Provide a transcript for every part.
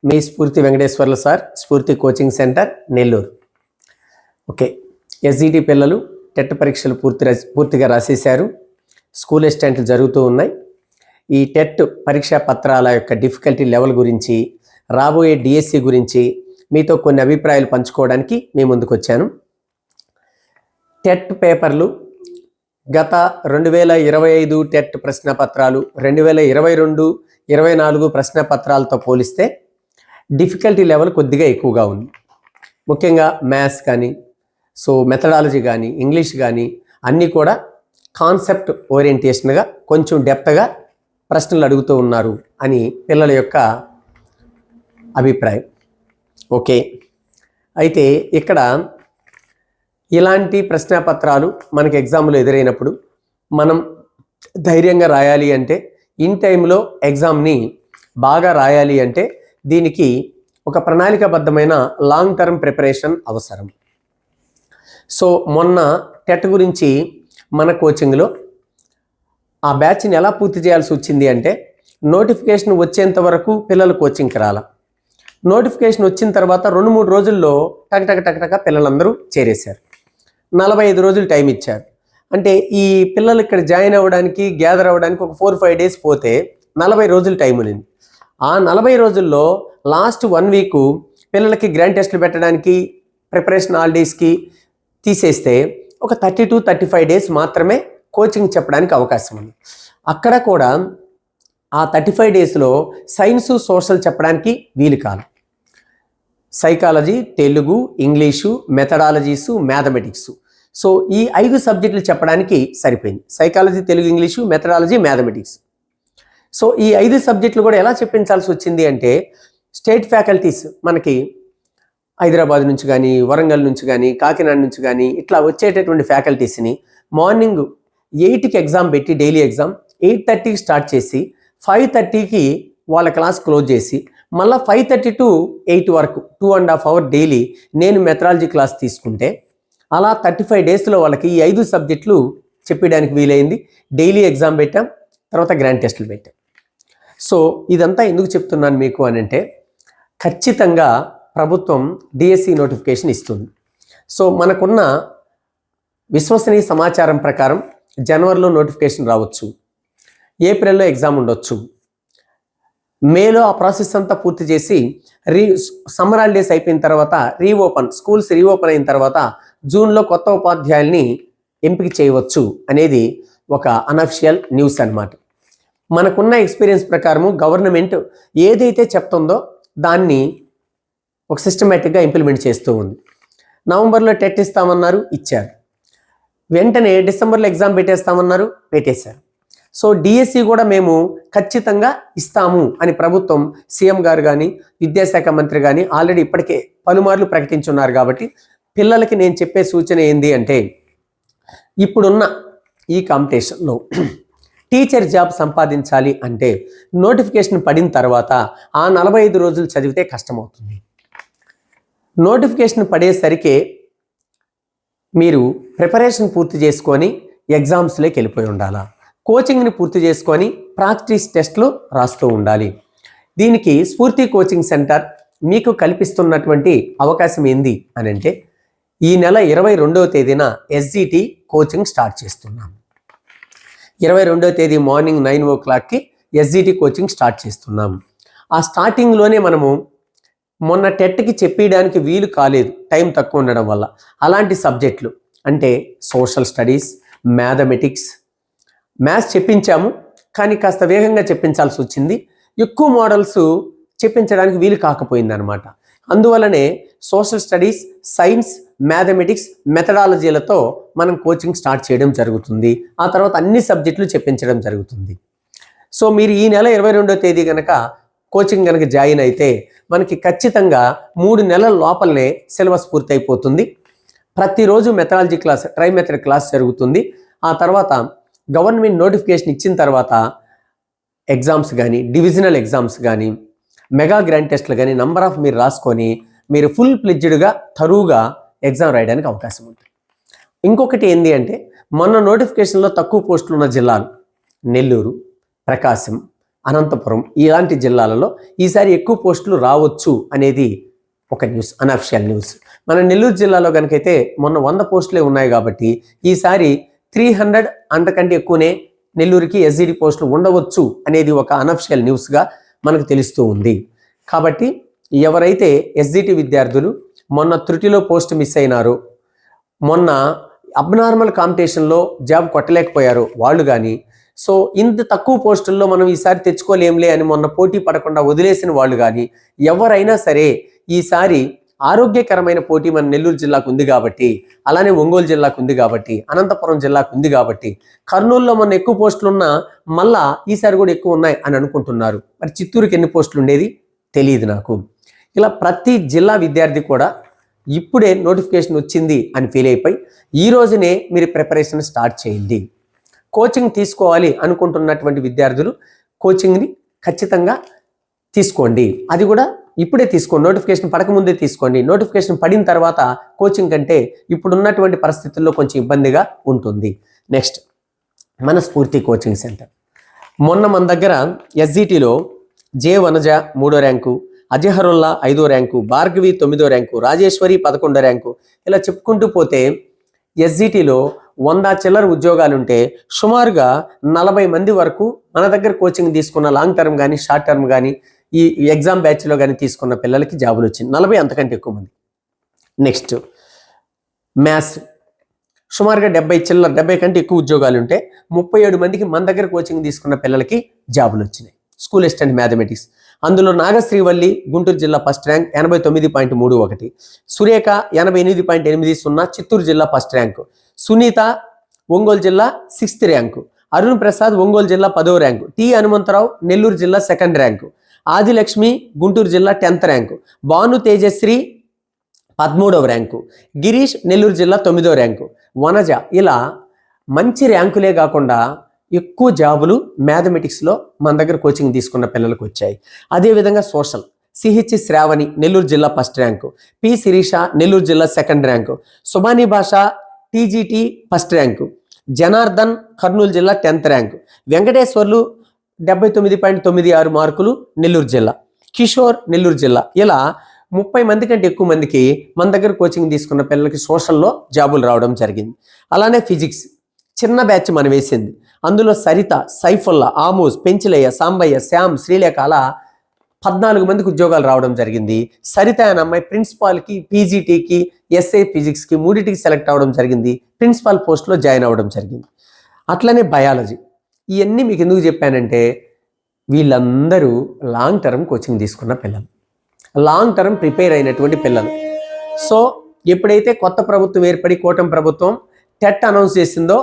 మీ స్ఫూర్తి వెంకటేశ్వర్లు సార్, స్ఫూర్తి coaching centre Nellore. Okay, SGT పిల్లలు టెట్ పరీక్షలు పూర్తిగా రాసేశారు. స్కూల్ అసిస్టెంట్లు జరుగుతూ ఉన్నాయి. ఈ టెట్ పరీక్షా పత్రాల యొక్క డిఫికల్టీ లెవెల్ గురించి, రాబోయే డిఎస్సి గురించి మీతో కొన్ని అభిప్రాయాలు పంచుకోవడానికి మీ ముందుకు వచ్చాను. టెట్ పేపర్లు గత 2025 టెట్ ప్రశ్నపత్రాలు 2022-24 ప్రశ్నపత్రాలతో పోలిస్తే డిఫికల్టీ లెవెల్ కొద్దిగా ఎక్కువగా ఉంది. ముఖ్యంగా మ్యాథ్స్ కానీ, మెథడాలజీ కానీ, ఇంగ్లీష్ కానీ అన్నీ కూడా కాన్సెప్ట్ ఓరియంటేషన్గా కొంచెం డెప్త్గా ప్రశ్నలు అడుగుతూ ఉన్నారు అని పిల్లల యొక్క అభిప్రాయం. ఓకే, అయితే ఇక్కడ ఇలాంటి ప్రశ్నపత్రాలు మనకి ఎగ్జామ్లో ఎదురైనప్పుడు మనం ధైర్యంగా రాయాలి అంటే, ఇన్ టైంలో ఎగ్జామ్ని బాగా రాయాలి అంటే దీనికి ఒక ప్రణాళికాబద్ధమైన లాంగ్ టర్మ్ ప్రిపరేషన్ అవసరం. మొన్న టెట్ గురించి మన కోచింగ్లో ఆ బ్యాచ్ని ఎలా పూర్తి చేయాల్సి వచ్చింది అంటే, నోటిఫికేషన్ వచ్చేంత వరకు పిల్లలు కోచింగ్కి రాల. నోటిఫికేషన్ వచ్చిన తర్వాత 2-3 రోజుల్లో టక పిల్లలందరూ చేరేశారు. 45 రోజులు టైం ఇచ్చారు. అంటే ఈ పిల్లలు ఇక్కడ జాయిన్ అవ్వడానికి, గ్యాదర్ అవ్వడానికి ఒక 4-5 డేస్ పోతే 40 రోజులు టైం ఉంది. ఆ 40 రోజుల్లో లాస్ట్ 1 వీక్ పిల్లలకి గ్రాండ్ టెస్టులు పెట్టడానికి, ప్రిపరేషన్ హాలిడేస్కి తీసేస్తే ఒక 30-35 డేస్ మాత్రమే కోచింగ్ చెప్పడానికి అవకాశం ఉంది. అక్కడ కూడా ఆ 35 డేస్లో సైన్సు, సోషల్ చెప్పడానికి వీలు కాదు. సైకాలజీ, తెలుగు, ఇంగ్లీషు, మెథడాలజీసు, మ్యాథమెటిక్స్, ఈ 5 సబ్జెక్టులు చెప్పడానికి సరిపోయింది. Psychology, Telugu, English, methodology, mathematics. ఈ 5 సబ్జెక్టులు కూడా ఎలా చెప్పించాల్సి వచ్చింది అంటే, స్టేట్ ఫ్యాకల్టీస్ మనకి హైదరాబాద్ నుంచి కానీ, వరంగల్ నుంచి కానీ, కాకినాడ నుంచి కానీ ఇట్లా వచ్చేటటువంటి ఫ్యాకల్టీస్ని మార్నింగ్ 8కి ఎగ్జామ్ పెట్టి, డైలీ ఎగ్జామ్ 8:30కి స్టార్ట్ చేసి 5:30కి వాళ్ళ క్లాస్ క్లోజ్ చేసి, మళ్ళీ 5:30 to 8 వరకు 2.5 hours డైలీ నేను మెథడాలజీ క్లాస్ తీసుకుంటే, అలా 35 డేస్లో వాళ్ళకి ఈ 5 సబ్జెక్టులు చెప్పడానికి వీలైంది. డైలీ ఎగ్జామ్ పెట్టాం, తర్వాత గ్రాండ్ టెస్టులు పెట్టాం. ఇదంతా ఎందుకు చెప్తున్నాను మీకు అని అంటే, ఖచ్చితంగా ప్రభుత్వం డిఎస్సి నోటిఫికేషన్ ఇస్తుంది. మనకున్న విశ్వసనీయ సమాచారం ప్రకారం జనవరిలో నోటిఫికేషన్ రావచ్చు, ఏప్రిల్లో ఎగ్జామ్ ఉండొచ్చు, మేలో ఆ ప్రాసెస్ అంతా పూర్తి చేసి సమ్మర్ హాలిడేస్ అయిపోయిన తర్వాత స్కూల్స్ రీఓపెన్ అయిన తర్వాత జూన్లో కొత్త ఉపాధ్యాయుల్ని ఎంపిక చేయవచ్చు అనేది ఒక అనఫిషియల్ న్యూస్ అన్నమాట. మనకున్న ఎక్స్పీరియన్స్ ప్రకారము గవర్నమెంట్ ఏదైతే చెప్తుందో దాన్ని ఒక సిస్టమేటిక్గా ఇంప్లిమెంట్ చేస్తూ ఉంది. నవంబర్లో టెట్ ఇస్తామన్నారు, ఇచ్చారు. వెంటనే డిసెంబర్లో ఎగ్జామ్ పెట్టేస్తామన్నారు, పెట్టేశారు. డిఎస్సి కూడా మేము ఖచ్చితంగా ఇస్తాము అని ప్రభుత్వం, సీఎం గారు కానీ, విద్యాశాఖ మంత్రి కానీ ఆల్రెడీ ఇప్పటికే పలుమార్లు ప్రకటించున్నారు. కాబట్టి పిల్లలకి నేను చెప్పే సూచన ఏంది అంటే, ఇప్పుడున్న ఈ కాంపిటీషన్లో టీచర్ జాబ్ సంపాదించాలి అంటే నోటిఫికేషన్ పడిన తర్వాత ఆ 45 రోజులు చదివితే కష్టమవుతుంది. నోటిఫికేషన్ పడేసరికి మీరు ప్రిపరేషన్ పూర్తి చేసుకొని ఎగ్జామ్స్లోకి వెళ్ళిపోయి ఉండాలా, కోచింగ్ని పూర్తి చేసుకొని ప్రాక్టీస్ టెస్ట్లు రాస్తూ ఉండాలి. దీనికి స్ఫూర్తి కోచింగ్ సెంటర్ మీకు కల్పిస్తున్నటువంటి అవకాశం ఏంది అని అంటే, ఈ నెల 22వ తేదీన ఎస్జిటి కోచింగ్ స్టార్ట్ చేస్తున్నాం. 22వ తేదీ మార్నింగ్ 9 o'clockకి ఎస్జిటి కోచింగ్ స్టార్ట్ చేస్తున్నాం. ఆ స్టార్టింగ్లోనే మనము మొన్న టెట్కి చెప్పడానికి వీలు కాలేదు, టైం తక్కువ ఉండడం వల్ల. అలాంటి సబ్జెక్టులు అంటే సోషల్ స్టడీస్, మ్యాథమెటిక్స్, మ్యాథ్స్ చెప్పించాము, కానీ కాస్త వేగంగా చెప్పించాల్సి వచ్చింది. ఎక్కువ మోడల్స్ చెప్పించడానికి వీలు కాకపోయింది అనమాట. అందువల్లనే సోషల్ స్టడీస్, సైన్స్, మ్యాథమెటిక్స్, మెథడాలజీలతో మనం కోచింగ్ స్టార్ట్ చేయడం జరుగుతుంది. ఆ తర్వాత అన్ని సబ్జెక్టులు చెప్పించడం జరుగుతుంది. మీరు ఈ నెల 22వ తేదీ కనుక కోచింగ్ కనుక జాయిన్ అయితే మనకి ఖచ్చితంగా 3 నెలల లోపలనే సిలబస్ పూర్తయిపోతుంది. ప్రతిరోజు methodology class, try method class జరుగుతుంది. ఆ తర్వాత గవర్నమెంట్ నోటిఫికేషన్ ఇచ్చిన తర్వాత ఎగ్జామ్స్ కానీ, డివిజనల్ ఎగ్జామ్స్ కానీ, మెగా గ్రాండ్ టెస్ట్లు కానీ నంబర్ ఆఫ్ మీరు రాసుకొని మీరు ఫుల్ ప్లెడ్జ్డ్గా తరువుగా ఎగ్జామ్ రాయడానికి అవకాశం ఉంటుంది. ఇంకొకటి ఏంటి అంటే, మొన్న నోటిఫికేషన్లో తక్కువ పోస్టులు ఉన్న జిల్లాలు నెల్లూరు, ప్రకాశం, అనంతపురం ఇలాంటి జిల్లాలలో ఈసారి ఎక్కువ పోస్టులు రావచ్చు అనేది ఒక న్యూస్, అన్అఫిషియల్ న్యూస్. మన నెల్లూరు జిల్లాలో కనుకైతే మొన్న 100 పోస్టులే ఉన్నాయి కాబట్టి ఈసారి 300 అంతకంటే ఎక్కువనే నెల్లూరుకి ఎస్జిటి పోస్టులు ఉండవచ్చు అనేది ఒక అన్అఫిషియల్ న్యూస్గా మనకు తెలుస్తూ ఉంది. కాబట్టి ఎవరైతే ఎస్జిటి విద్యార్థులు మొన్న త్రుటిలో పోస్ట్ మిస్ అయినారో, మొన్న అబ్నార్మల్ కాంపిటీషన్లో జాబ్ కొట్టలేకపోయారో వాళ్ళు కానీ, సో ఇంత తక్కువ పోస్టుల్లో మనం ఈసారి తెచ్చుకోలేంలే అని మొన్న పోటీ పడకుండా వదిలేసిన వాళ్ళు కానీ, ఎవరైనా సరే ఈసారి ఆరోగ్యకరమైన పోటీ మన నెల్లూరు జిల్లాకు ఉంది కాబట్టి, అలానే ఒంగోలు జిల్లాకు ఉంది కాబట్టి, అనంతపురం జిల్లాకు ఉంది కాబట్టి, కర్నూలులో మొన్న ఎక్కువ పోస్టులు ఉన్నా మళ్ళా ఈసారి కూడా ఎక్కువ ఉన్నాయి అని అనుకుంటున్నారు. మరి చిత్తూరుకి ఎన్ని పోస్టులు ఉండేది తెలియదు నాకు. ఇలా ప్రతి జిల్లా విద్యార్థి కూడా ఇప్పుడే నోటిఫికేషన్ వచ్చింది అని ఫీల్ అయిపోయి ఈ రోజునే మీరు ప్రిపరేషన్ స్టార్ట్ చేయండి. కోచింగ్ తీసుకోవాలి అనుకుంటున్నటువంటి విద్యార్థులు కోచింగ్ని ఖచ్చితంగా తీసుకోండి. అది కూడా ఇప్పుడే తీసుకోండి, నోటిఫికేషన్ పడకముందే తీసుకోండి. నోటిఫికేషన్ పడిన తర్వాత కోచింగ్ కంటే ఇప్పుడున్నటువంటి పరిస్థితుల్లో కొంచెం ఇబ్బందిగా ఉంటుంది. నెక్స్ట్ మన స్ఫూర్తి కోచింగ్ సెంటర్. మొన్న మన దగ్గర ఎస్జిటిలో జే వనజ 3వ ర్యాంకు, అజహరుల్లా 5వ ర్యాంకు, భార్గవి 9వ ర్యాంకు, రాజేశ్వరి 11వ ర్యాంకు, ఇలా చెప్పుకుంటూ పోతే ఎస్జిటిలో 100 చిల్లర ఉద్యోగాలుంటే సుమారుగా 40 మంది వరకు మన దగ్గర కోచింగ్ తీసుకున్న లాంగ్ టర్మ్ కానీ షార్ట్ టర్మ్ కానీ ఈ ఎగ్జామ్ బ్యాచ్లో కానీ తీసుకున్న పిల్లలకి జాబులు వచ్చింది. 40 అంతకంటే ఎక్కువ మంది. నెక్స్ట్ మ్యాథ్స్ సుమారుగా 70 కంటే ఎక్కువ ఉద్యోగాలు ఉంటే 37 మందికి మన దగ్గర కోచింగ్ తీసుకున్న పిల్లలకి జాబులు వచ్చినాయి. స్కూల్ అసిస్టెంట్ మ్యాథమెటిక్స్, అందులో నాగశ్రీవల్లి గుంటూరు జిల్లా ఫస్ట్ ర్యాంక్ 89.31, సురేఖ 88.80 చిత్తూరు జిల్లా ఫస్ట్ ర్యాంకు, సునీత ఒంగోలు జిల్లా 6th ర్యాంకు, అరుణ్ ప్రసాద్ ఒంగోలు జిల్లా 10వ ర్యాంకు, టి హనుమంతరావు నెల్లూరు జిల్లా 2nd ర్యాంకు, ఆదిలక్ష్మి గుంటూరు జిల్లా 10th ర్యాంకు, భాను తేజశ్రీ 13వ ర్యాంకు, గిరీష్ నెల్లూరు జిల్లా 9వ ర్యాంకు, వనజ. ఇలా మంచి ర్యాంకులే కాకుండా ఎక్కువ జాబులు మ్యాథమెటిక్స్లో మన దగ్గర కోచింగ్ తీసుకున్న పిల్లలకు వచ్చాయి. అదేవిధంగా సోషల్ సిహెచ్ శ్రావణి నెల్లూరు జిల్లా first rank, P Sirisha Nellore జిల్లా 2nd rank, Subani Basha TGT first rank, Janardhan Kurnool జిల్లా 10th ర్యాంకు, వెంకటేశ్వర్లు 79.96 మార్కులు నెల్లూరు జిల్లా, కిషోర్ నెల్లూరు జిల్లా. ఇలా 30 మంది కంటే ఎక్కువ మందికి మన దగ్గర కోచింగ్ తీసుకున్న పిల్లలకి సోషల్లో జాబులు రావడం జరిగింది. అలానే ఫిజిక్స్ చిన్న బ్యాచ్ మనం వేసింది, అందులో సరిత, సైఫుల్లా, ఆమోజ్, పెంచిలయ్య, సాంబయ్య, శ్యామ్, శ్రీలేఖ అలా 14 మందికి ఉద్యోగాలు రావడం జరిగింది. సరిత అనే అమ్మాయి ప్రిన్సిపాల్కి, పీజీటీకి, ఎస్ఏ ఫిజిక్స్కి మూడింటికి సెలెక్ట్ అవ్వడం జరిగింది. ప్రిన్సిపాల్ పోస్ట్లో జాయిన్ అవ్వడం జరిగింది. అట్లనే బయాలజీ. ఇవన్నీ మీకు ఎందుకు చెప్పానంటే వీళ్ళందరూ లాంగ్ టర్మ్ కోచింగ్ తీసుకున్న పిల్లలు, లాంగ్ టర్మ్ ప్రిపేర్ అయినటువంటి పిల్లలు. సో ఎప్పుడైతే కొత్త ప్రభుత్వం ఏర్పడి కూటమి ప్రభుత్వం టెట్ అనౌన్స్ చేసిందో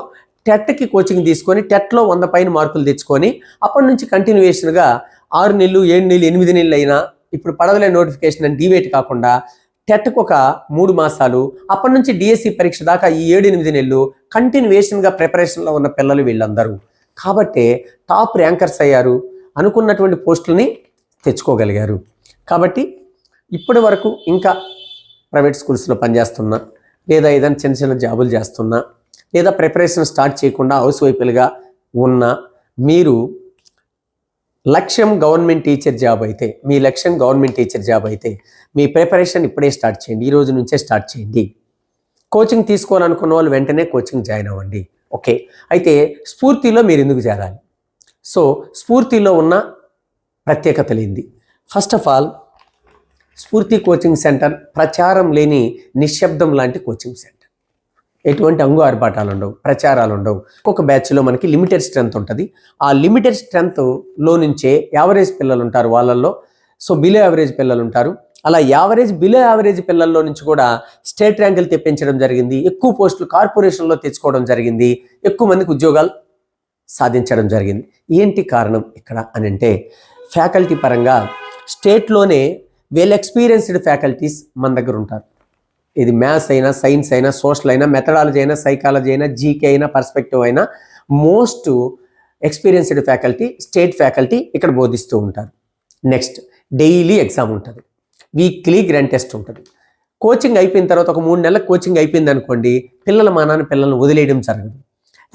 టెట్కి కోచింగ్ తీసుకొని టెట్లో 100 పైన మార్కులు తెచ్చుకొని అప్పటి నుంచి కంటిన్యూయేషన్గా 6 నెలలు 7 నెలలు 8 నెలలు అయినా ఇప్పుడు పడవలే నోటిఫికేషన్ అని డివేట్ కాకుండా టెట్కి ఒక 3 మాసాలు, అప్పటి నుంచి డిఎస్సి పరీక్ష దాకా ఈ 7-8 నెలలు కంటిన్యూయేషన్గా ప్రిపరేషన్లో ఉన్న పిల్లలు వీళ్ళందరూ. కాబట్టి టాప్ ర్యాంకర్స్ అయ్యారు, అనుకున్నటువంటి పోస్టులని తెచ్చుకోగలిగారు. కాబట్టి ఇప్పటి వరకు ఇంకా ప్రైవేట్ స్కూల్స్లో పనిచేస్తున్నా, లేదా ఏదైనా చిన్న చిన్న జాబులు చేస్తున్నా, లేదా ప్రిపరేషన్ స్టార్ట్ చేయకుండా హౌస్ వైఫ్లుగా ఉన్న మీరు లక్ష్యం గవర్నమెంట్ టీచర్ జాబ్ అయితే, మీ లక్ష్యం గవర్నమెంట్ టీచర్ జాబ్ అయితే మీ ప్రిపరేషన్ ఇప్పుడే స్టార్ట్ చేయండి, ఈ రోజు నుంచే స్టార్ట్ చేయండి. కోచింగ్ తీసుకోవాలనుకున్న వాళ్ళు వెంటనే కోచింగ్ జాయిన్ అవ్వండి. ఓకే, అయితే స్ఫూర్తిలో మీరు ఎందుకు చేరాలి? సో స్ఫూర్తిలో ఉన్న ప్రత్యేకతలు ఏంది? ఫస్ట్ ఆఫ్ ఆల్ స్ఫూర్తి కోచింగ్ సెంటర్ ప్రచారం లేని నిశ్శబ్దం లాంటి కోచింగ్ సెంటర్. ఎటువంటి అంగు ఆర్భాటాలు ఉండవు, ప్రచారాలు ఉండవు. ఒక్కొక్క బ్యాచ్లో మనకి లిమిటెడ్ స్ట్రెంత్ ఉంటుంది. ఆ లిమిటెడ్ స్ట్రెంత్లో నుంచే యావరేజ్ పిల్లలు ఉంటారు వాళ్ళల్లో, సో బిలో యావరేజ్ పిల్లలు ఉంటారు. అలా యావరేజ్ బిలో యావరేజ్ పిల్లల్లో నుంచి కూడా స్టేట్ ర్యాంకులు తెప్పించడం జరిగింది, ఎక్కువ పోస్టులు కార్పొరేషన్లో తెచ్చుకోవడం జరిగింది, ఎక్కువ మందికి ఉద్యోగాలు సాధించడం జరిగింది. ఏంటి కారణం ఇక్కడ అని అంటే ఫ్యాకల్టీ పరంగా స్టేట్లోనే వెల్ ఎక్స్పీరియన్స్డ్ ఫ్యాకల్టీస్ మన దగ్గర ఉంటారు. ఇది మ్యాథ్స్ అయినా, సైన్స్ అయినా, సోషల్ అయినా, మెథడాలజీ అయినా, సైకాలజీ అయినా, జీకే అయినా, పర్స్పెక్టివ్ అయినా most experienced faculty, state faculty ఇక్కడ బోధిస్తూ ఉంటారు. నెక్స్ట్ డైలీ ఎగ్జామ్ ఉంటుంది, వీక్లీ గ్రాండ్ టెస్ట్ ఉంటుంది. కోచింగ్ అయిపోయిన తర్వాత ఒక 3 నెలల కోచింగ్ అయిపోయింది అనుకోండి, పిల్లల మానాన్ని పిల్లల్ని వదిలేయడం జరగదు.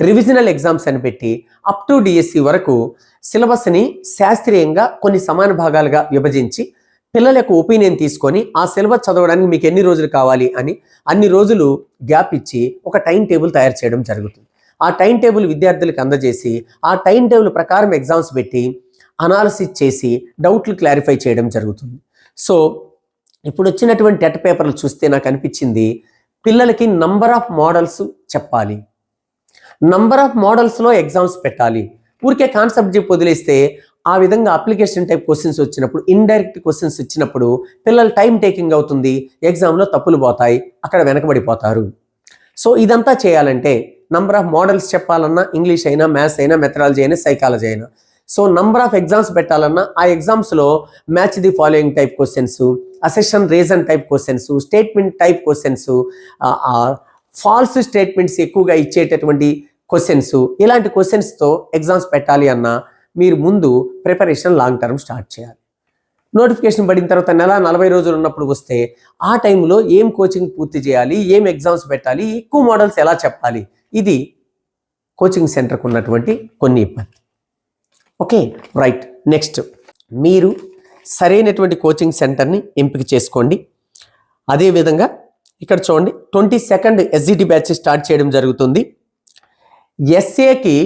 రివిజనల్ ఎగ్జామ్స్ అని పెట్టి అప్ టు డిఎస్సి వరకు సిలబస్ని శాస్త్రీయంగా కొన్ని సమాన భాగాలుగా విభజించి పిల్లల యొక్క ఒపీనియన్ తీసుకొని ఆ సిలబస్ చదవడానికి మీకు ఎన్ని రోజులు కావాలి అని అన్ని రోజులు గ్యాప్ ఇచ్చి ఒక టైం టేబుల్ తయారు చేయడం జరుగుతుంది. ఆ టైం టేబుల్ విద్యార్థులకు అందజేసి ఆ టైం టేబుల్ ప్రకారం ఎగ్జామ్స్ పెట్టి అనాలిసిస్ చేసి డౌట్లు క్లారిఫై చేయడం జరుగుతుంది. సో ఇప్పుడు వచ్చినటువంటి టెట్ పేపర్లు చూస్తే నాకు అనిపించింది, పిల్లలకి నంబర్ ఆఫ్ మోడల్స్ చెప్పాలి, నంబర్ ఆఫ్ మోడల్స్లో ఎగ్జామ్స్ పెట్టాలి. ఊరికే కాన్సెప్ట్ చెప్పి వదిలేస్తే ఆ విధంగా అప్లికేషన్ టైప్ క్వశ్చన్స్ వచ్చినప్పుడు, ఇండైరెక్ట్ క్వశ్చన్స్ వచ్చినప్పుడు పిల్లలు టైం టేకింగ్ అవుతుంది, ఎగ్జామ్లో తప్పులు పోతాయి, అక్కడ వెనకబడిపోతారు. సో ఇదంతా చేయాలంటే నంబర్ ఆఫ్ మోడల్స్ చెప్పాలన్నా ఇంగ్లీష్ అయినా, మ్యాథ్స్ అయినా, మెథడాలజీ అయినా, సైకాలజీ అయినా, సో నంబర్ ఆఫ్ ఎగ్జామ్స్ పెట్టాలన్నా ఆ ఎగ్జామ్స్లో match the following type questions, assertion reason type questions, statement type questions, false statements ఎక్కువగా ఇచ్చేటటువంటి క్వశ్చన్స్, ఇలాంటి క్వశ్చన్స్తో ఎగ్జామ్స్ పెట్టాలి అన్నా మీరు ముందు ప్రిపరేషన్ లాంగ్ టర్మ్ స్టార్ట్ చేయాలి. నోటిఫికేషన్ పడిన తర్వాత నెల 40 రోజులు ఉన్నప్పుడు వస్తే ఆ టైంలో ఏం కోచింగ్ పూర్తి చేయాలి, ఏం ఎగ్జామ్స్ పెట్టాలి, ఎక్కువ మోడల్స్ ఎలా చెప్పాలి, ఇది కోచింగ్ సెంటర్కి ఉన్నటువంటి కొన్ని ఇబ్బంది. Okay, right. నెక్స్ట్, మీరు సరైనటువంటి కోచింగ్ సెంటర్ని ఎంపిక చేసుకోండి. అదేవిధంగా ఇక్కడ చూడండి, 22 ఎస్జిటి బ్యాచ్ స్టార్ట్ చేయడం జరుగుతుంది. ఎస్ఏకి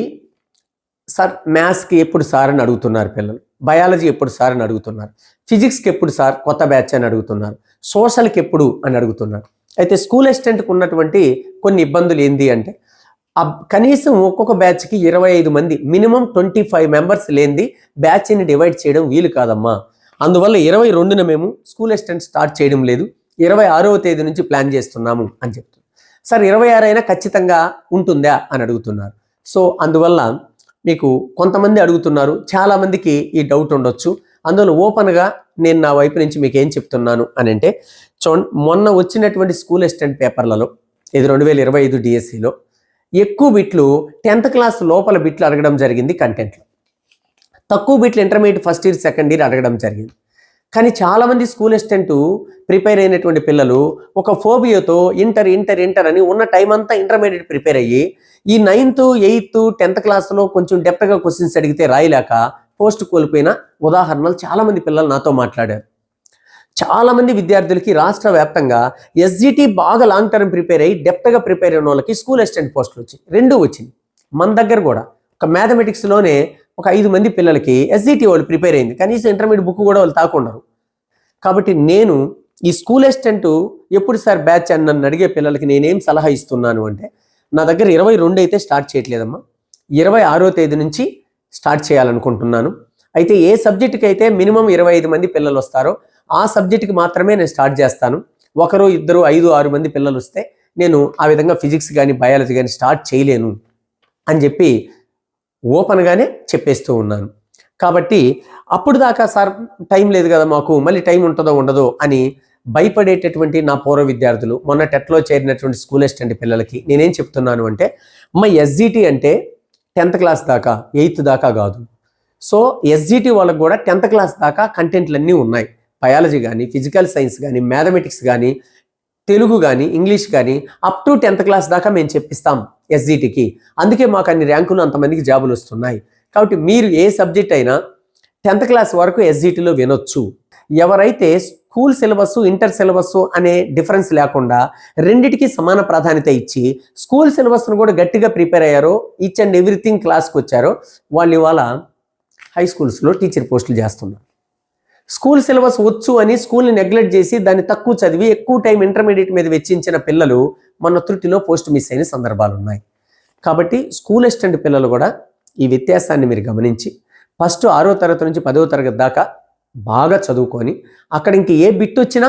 సార్ మ్యాథ్స్కి ఎప్పుడు సార్ అని అడుగుతున్నారు పిల్లలు, బయాలజీ ఎప్పుడు సార్ అని అడుగుతున్నారు, ఫిజిక్స్కి ఎప్పుడు సార్ కొత్త బ్యాచ్ అని అడుగుతున్నారు, సోషల్కి ఎప్పుడు అని అడుగుతున్నారు. అయితే స్కూల్ అసిస్టెంట్కి ఉన్నటువంటి కొన్ని ఇబ్బందులు ఏంటి అంటే, కనీసం ఒక్కొక్క బ్యాచ్కి 25 మంది, మినిమం 25 మెంబర్స్ లేనిది బ్యాచ్ని డివైడ్ చేయడం వీలు కాదమ్మా. అందువల్ల 22న మేము స్కూల్ అసిస్టెంట్ స్టార్ట్ చేయడం లేదు, 26వ తేదీ నుంచి ప్లాన్ చేస్తున్నాము అని చెప్తున్నారు. సార్ 26 అయినా ఖచ్చితంగా ఉంటుందా అని అడుగుతున్నారు. సో అందువల్ల మీకు కొంతమంది అడుగుతున్నారు, చాలామందికి ఈ డౌట్ ఉండొచ్చు. అందులో ఓపెన్గా నేను నా వైపు నుంచి మీకు ఏం చెప్తున్నాను అని అంటే, చూడండి, మొన్న వచ్చినటువంటి స్కూల్ అసిస్టెంట్ పేపర్లలో, ఇది 2025 డిఎస్సిలో ఎక్కువ బిట్లు 10th క్లాస్ లోపల బిట్లు అడగడం జరిగింది కంటెంట్లో, తక్కువ బిట్లు intermediate first year second year అడగడం జరిగింది. కానీ చాలామంది స్కూల్ అసిస్టెంట్ ప్రిపేర్ అయినటువంటి పిల్లలు ఒక ఫోబియోతో ఇంటర్ అని ఉన్న టైం అంతా ఇంటర్మీడియట్ ప్రిపేర్ అయ్యి ఈ 9th 8th 10th క్లాస్లో కొంచెం డెప్త్గా క్వశ్చన్స్ అడిగితే రాయలేక పోస్ట్ కోల్పోయిన ఉదాహరణలు చాలామంది పిల్లలు నాతో మాట్లాడారు. చాలామంది విద్యార్థులకి రాష్ట్ర వ్యాప్తంగా ఎస్జిటి బాగా లాంగ్ టర్మ్ ప్రిపేర్ అయ్యి డెప్త్గా ప్రిపేర్ అయిన వాళ్ళకి స్కూల్ అసిస్టెంట్ పోస్టులు వచ్చాయి, 2 వచ్చింది. మన దగ్గర కూడా ఒక మ్యాథమెటిక్స్లోనే ఒక 5 మంది పిల్లలకి ఎస్జిటి వాళ్ళు ప్రిపేర్ అయింది, కనీసం ఇంటర్మీడియట్ బుక్ కూడా వాళ్ళు తాకుండరు. కాబట్టి నేను ఈ స్కూల్ అసిస్టెంట్ ఎప్పుడు సార్ బ్యాచ్ అని నన్ను అడిగే పిల్లలకి నేనేం సలహా ఇస్తున్నాను అంటే, నా దగ్గర 22 అయితే స్టార్ట్ చేయట్లేదమ్మా, 26వ తేదీ నుంచి స్టార్ట్ చేయాలనుకుంటున్నాను. అయితే ఏ సబ్జెక్టుకి అయితే మినిమం 25 మంది పిల్లలు వస్తారో ఆ సబ్జెక్టుకి మాత్రమే నేను స్టార్ట్ చేస్తాను. 1 2 5 6 మంది పిల్లలు వస్తే నేను ఆ విధంగా ఫిజిక్స్ కానీ బయాలజీ కానీ స్టార్ట్ చేయలేను అని చెప్పి ఓపెన్గానే చెప్పేస్తూ ఉన్నాను. కాబట్టి అప్పుడు దాకా సార్ టైం లేదు కదా మాకు, మళ్ళీ టైం ఉంటుందో ఉండదో అని భయపడేటటువంటి నా పూర్వ విద్యార్థులు, మొన్న టెట్లో చేరినటువంటి స్కూల్ అసిస్టెంట్ పిల్లలకి నేనేం చెప్తున్నాను అంటే, మా ఎస్జిటి అంటే 10th క్లాస్ దాకా 8th దాకా కాదు. సో ఎస్జిటి వాళ్ళకు కూడా 10th క్లాస్ దాకా కంటెంట్లు అన్నీ ఉన్నాయి. బయాలజీ కానీ, ఫిజికల్ సైన్స్ కానీ, మ్యాథమెటిక్స్ కానీ, తెలుగు కానీ, ఇంగ్లీష్ కానీ అప్ టు 10th క్లాస్ దాకా మేము చెప్పిస్తాం ఎస్జిటికి. అందుకే మాకు అన్ని ర్యాంకులు అంతమందికి జాబులు వస్తున్నాయి. కాబట్టి మీరు ఏ సబ్జెక్ట్ అయినా 10th క్లాస్ వరకు ఎస్జిటిలో వినొచ్చు. ఎవరైతే స్కూల్ సిలబస్ ఇంటర్ సిలబస్ అనే డిఫరెన్స్ లేకుండా రెండిటికి సమాన ప్రాధాన్యత ఇచ్చి స్కూల్ సిలబస్ను కూడా గట్టిగా ప్రిపేర్ అయ్యారో, ఈచ్ అండ్ ఎవ్రీథింగ్ క్లాస్కి వచ్చారో వాళ్ళు ఇవాళ హై స్కూల్స్లో టీచర్ పోస్టులు చేస్తున్నారు. స్కూల్ సిలబస్ వచ్చు అని స్కూల్ని నెగ్లెక్ట్ చేసి దాన్ని తక్కువ చదివి ఎక్కువ టైం ఇంటర్మీడియట్ మీద వెచ్చించిన పిల్లలు మన త్రుటిలో పోస్ట్ మిస్ అయిన సందర్భాలు ఉన్నాయి. కాబట్టి స్కూల్ అసిస్టెంట్ పిల్లలు కూడా ఈ వ్యత్యాసాన్ని మీరు గమనించి ఫస్ట్ 6వ తరగతి నుంచి 10వ తరగతి దాకా బాగా చదువుకొని అక్కడ ఇంక ఏ బిట్ వచ్చినా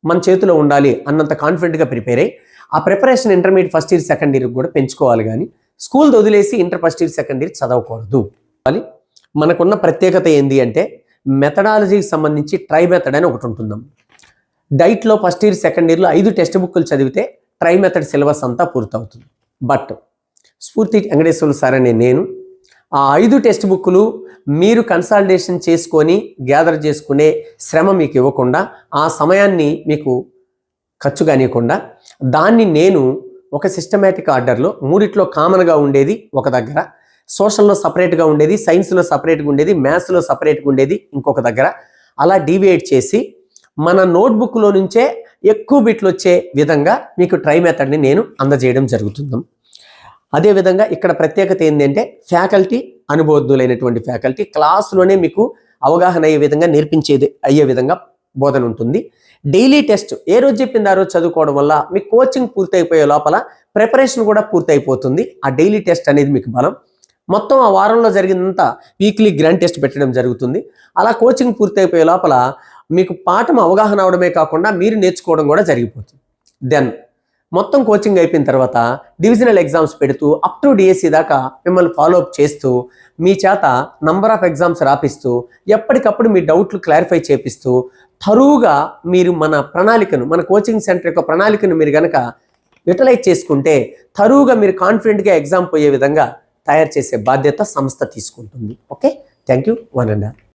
మన చేతిలో ఉండాలి అన్నంత కాన్ఫిడెంట్గా ప్రిపేర్ అయ్యి ఆ preparation intermediate first year second year కూడా పెంచుకోవాలి. కానీ స్కూల్ వదిలేసి inter first year second year చదవకూడదు. మనకున్న ప్రత్యేకత ఏంటి అంటే, మెథడాలజీకి సంబంధించి ట్రై మెథడ్ అని ఒకటి ఉంటుందాం. డైట్లో ఫస్ట్ ఇయర్ సెకండ్ ఇయర్లో 5 టెక్స్ట్ బుక్లు చదివితే ట్రై మెథడ్ సిలబస్ అంతా పూర్తవుతుంది. బట్ స్ఫూర్తి వెంకటేశ్వర సార్ అనే నేను ఆ 5 టెక్స్ట్ బుక్లు మీరు కన్సల్టేషన్ చేసుకొని గ్యాదర్ చేసుకునే శ్రమ మీకు ఇవ్వకుండా, ఆ సమయాన్ని మీకు ఖర్చు కానివ్వకుండా దాన్ని నేను ఒక సిస్టమేటిక్ ఆర్డర్లో మూడిట్లో కామన్గా ఉండేది ఒక దగ్గర, సోషల్లో సపరేట్గా ఉండేది, సైన్స్లో సపరేట్గా ఉండేది, మ్యాథ్స్లో సపరేట్గా ఉండేది ఇంకొక దగ్గర, అలా డీవియేట్ చేసి మన నోట్బుక్లో నుంచే ఎక్కువ బిట్లు వచ్చే విధంగా మీకు ట్రై మెథడ్ని నేను అందజేయడం జరుగుతుంది. అదేవిధంగా ఇక్కడ ప్రత్యేకత ఏంటంటే ఫ్యాకల్టీ అనుభవజ్ఞులైనటువంటి ఫ్యాకల్టీ క్లాసులోనే మీకు అవగాహన అయ్యే విధంగా అయ్యే విధంగా బోధన ఉంటుంది. డైలీ టెస్ట్ ఏ రోజు చెప్పింది ఆ రోజు చదువుకోవడం వల్ల మీ కోచింగ్ పూర్తయిపోయే లోపల ప్రిపరేషన్ కూడా పూర్తయిపోతుంది. ఆ డైలీ టెస్ట్ అనేది మీకు బలం. మొత్తం ఆ వారంలో జరిగినంత వీక్లీ గ్రాండ్ టెస్ట్ పెట్టడం జరుగుతుంది. అలా కోచింగ్ పూర్తయిపోయే లోపల మీకు పాఠం అవగాహన అవడమే కాకుండా మీరు నేర్చుకోవడం కూడా జరిగిపోతుంది. దెన్ మొత్తం కోచింగ్ అయిపోయిన తర్వాత డివిజనల్ ఎగ్జామ్స్ పెడుతూ అప్ టు డిఎస్సి దాకా మిమ్మల్ని ఫాలోఅప్ చేస్తూ మీ చేత నంబర్ ఆఫ్ ఎగ్జామ్స్ రాపిస్తూ ఎప్పటికప్పుడు మీ డౌట్లు క్లారిఫై చేపిస్తూ తరువుగా మీరు మన కోచింగ్ సెంటర్ యొక్క ప్రణాళికను మీరు కనుక యూటిలైజ్ చేసుకుంటే తరువుగా మీరు కాన్ఫిడెంట్గా ఎగ్జామ్ పోయే విధంగా తయారు చేసే బాధ్యత సంస్థ తీసుకుంటుంది. Okay, thank you. 1 and all.